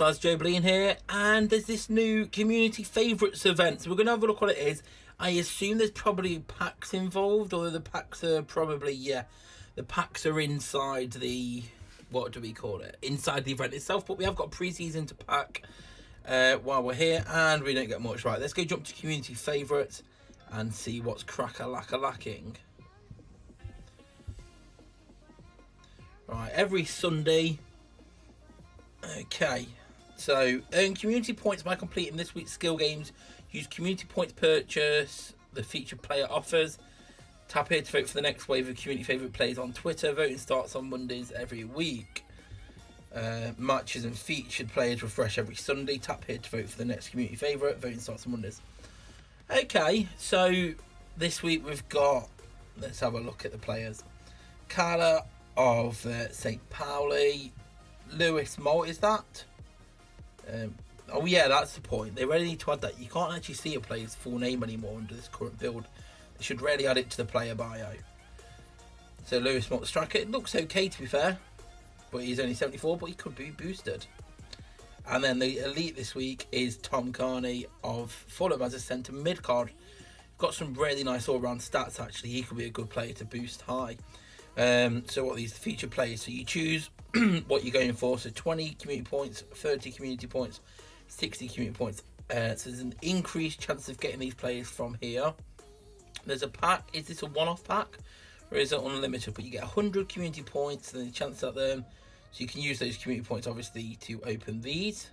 Yes, lads, joebiline here, and there's this new community favourites event, so we're going to have a look what it is. I assume there's probably packs involved, although the packs are probably, the packs are inside the, what do we call it, inside the event itself, but we have got pre-season to pack while we're here, and we don't get much. Right, let's go jump to community favourites and see what's crack-a-lack-a-lacking. Right, every Sunday. Okay, so earn community points by completing this week's skill games. Use community points purchase the featured player offers. Tap here to vote for the next wave of community favourite players on Twitter. Voting starts on Mondays every week. Matches and featured players refresh every Sunday. Tap here to vote for the next community favourite. Voting starts on Mondays. Okay, so this week we've got, let's have a look at the players. Carla of St. Pauli. Lewis Malt, is that? Oh yeah, that's the point. They really need to add that. You can't actually see a player's full name anymore under this current build. They should really add it to the player bio. So Lewis Malt, striker. It looks okay to be fair, but he's only 74, but he could be boosted. And then the elite this week is Tom Carney of Fulham as a centre mid card. Got some really nice all-round stats actually. He could be a good player to boost high. So what are these featured players? So you choose what you're going for. So 20 community points, 30 community points, 60 community points. So there's an increased chance of getting these players from here. There's a pack. Is this a one-off pack or is it unlimited? But you get 100 community points and then a chance at them. So you can use those community points obviously to open these.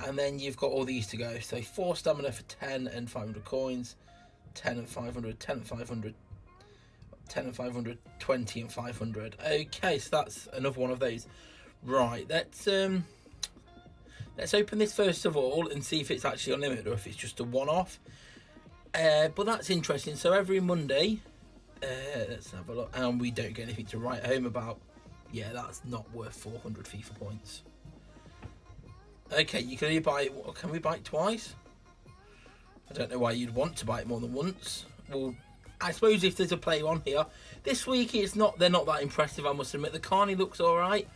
And then you've got all these to go. So 4 stamina for 10 and 500 coins, 10 and 500, 10 and 500, 10 and 500, 20 and 500. Okay, so that's another one of those. Right, let's open this first of all and see if it's actually unlimited or if it's just a one-off. But that's interesting. So every Monday, let's have a look, and we don't get anything to write home about. Yeah, that's not worth 400 FIFA points. Okay, you can only buy it. Can we buy it twice? I don't know why you'd want to buy it more than once. Well, I suppose if there's a player on here this week, they're not that impressive, I must admit. The Carney looks alright,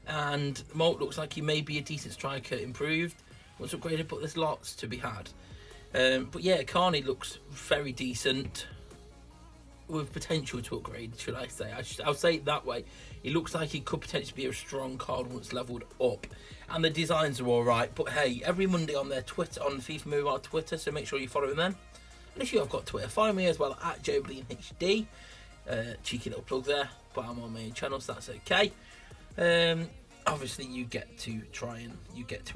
and Malt looks like he may be a decent striker improved once upgraded, but there's lots to be had. But yeah, Carney looks very decent with potential to upgrade, should I say. I'll say it that way. He looks like he could potentially be a strong card once leveled up, and the designs are alright. But hey, every Monday on their Twitter, on FIFA Mobile Twitter, so make sure you follow them. And if you have got Twitter, follow me as well at joebilinehd. Cheeky little plug there, but I'm on my own channel, so that's okay. Obviously you get to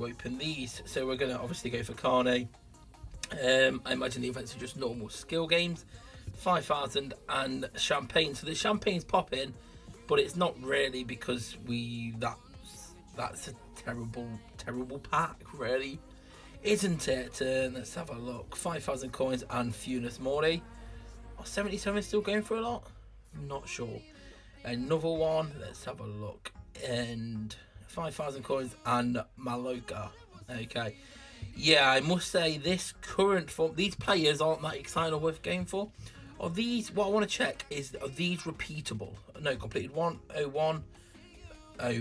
open these. So we're gonna obviously go for Carney. I imagine the events are just normal skill games. 5,000 and champagne. So the champagne's popping, but it's not really because that's a terrible pack, really. Isn't it? Let's have a look. 5,000 coins and Funes Mori. 77 still going for a lot? I'm not sure. Another one. Let's have a look. And 5,000 coins and Maloka. Okay. Yeah, I must say this current form, these players aren't that exciting or worth going for. Are these, what I want to check is, are these repeatable? No, completed 101,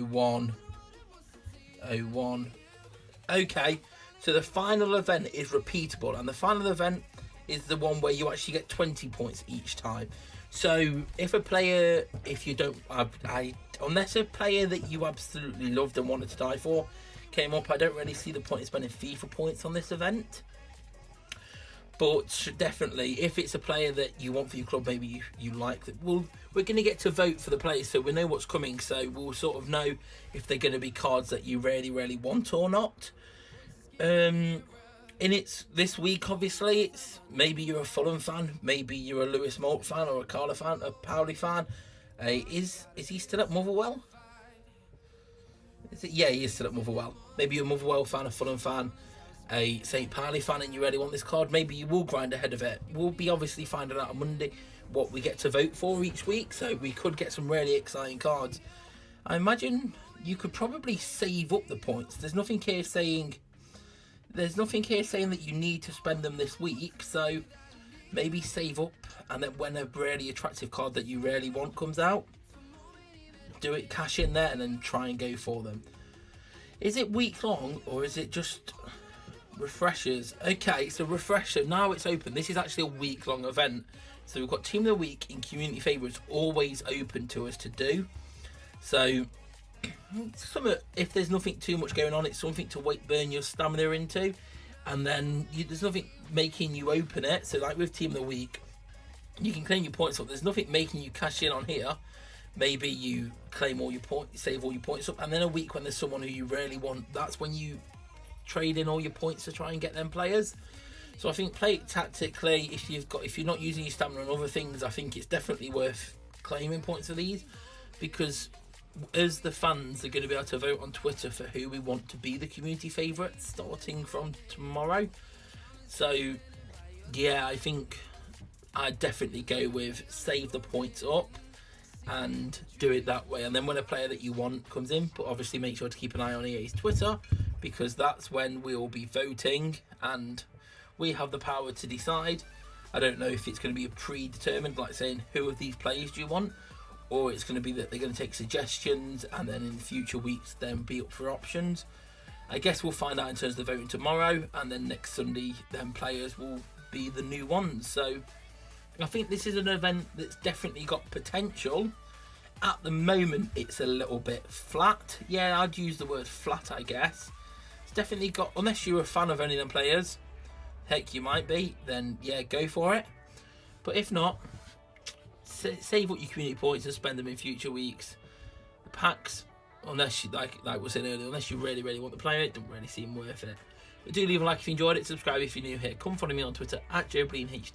01, 01. Okay. So the final event is repeatable, and the final event is the one where you actually get 20 points each time. So if you don't, unless a player that you absolutely loved and wanted to die for came up, I don't really see the point of spending FIFA points on this event. But definitely, if it's a player that you want for your club, maybe you like that. We're going to get to vote for the players, so we know what's coming. So we'll sort of know if they're going to be cards that you really want or not. In this week, obviously, it's maybe you're a Fulham fan, maybe you're a Lewis Malt fan or a Carla fan, a Pauli fan. Is he still at Motherwell? Yeah, he is still at Motherwell. Maybe you're a Motherwell fan, a Fulham fan, a St. Pauli fan, and you really want this card. Maybe you will grind ahead of it. We'll be obviously finding out on Monday what we get to vote for each week, so we could get some really exciting cards. I imagine you could probably save up the points. There's nothing here saying that you need to spend them this week, so maybe save up, and then when a really attractive card that you really want comes out, do it, cash in there, and then try and go for them. Is it week long or is it just refreshers? Okay, so refresher, now it's open. This is actually a week long event. So we've got Team of the Week in Community Favourites always open to us to do. So if there's nothing too much going on, it's something to burn your stamina into. And then there's nothing making you open it. So like with Team of the Week, you can claim your points up. There's nothing making you cash in on here. Maybe you claim all your points, save all your points up, and then a week when there's someone who you really want, that's when you trade in all your points to try and get them players. So I think play it tactically. If you're not using your stamina and other things, I think it's definitely worth claiming points for these, because as the fans are going to be able to vote on Twitter for who we want to be the community favourite starting from tomorrow. So yeah, I think I'd definitely go with save the points up and do it that way. And then when a player that you want comes in, but obviously make sure to keep an eye on EA's Twitter, because that's when we'll be voting and we have the power to decide. I don't know if it's going to be a predetermined, like saying who of these players do you want, or it's going to be that they're going to take suggestions and then in future weeks then be up for options. I guess we'll find out in terms of the voting tomorrow, and then next Sunday then players will be the new ones. So I think this is an event that's definitely got potential. At the moment, it's a little bit flat. Yeah, I'd use the word flat, I guess. It's definitely got, unless you're a fan of any of them players, heck, you might be, then yeah, go for it. But if not, save up your community points and spend them in future weeks. The packs, unless you, like we said earlier, unless you really, really want to play it, don't really seem worth it. But do leave a like if you enjoyed it, subscribe if you're new here. Come follow me on Twitter at joebilinehd.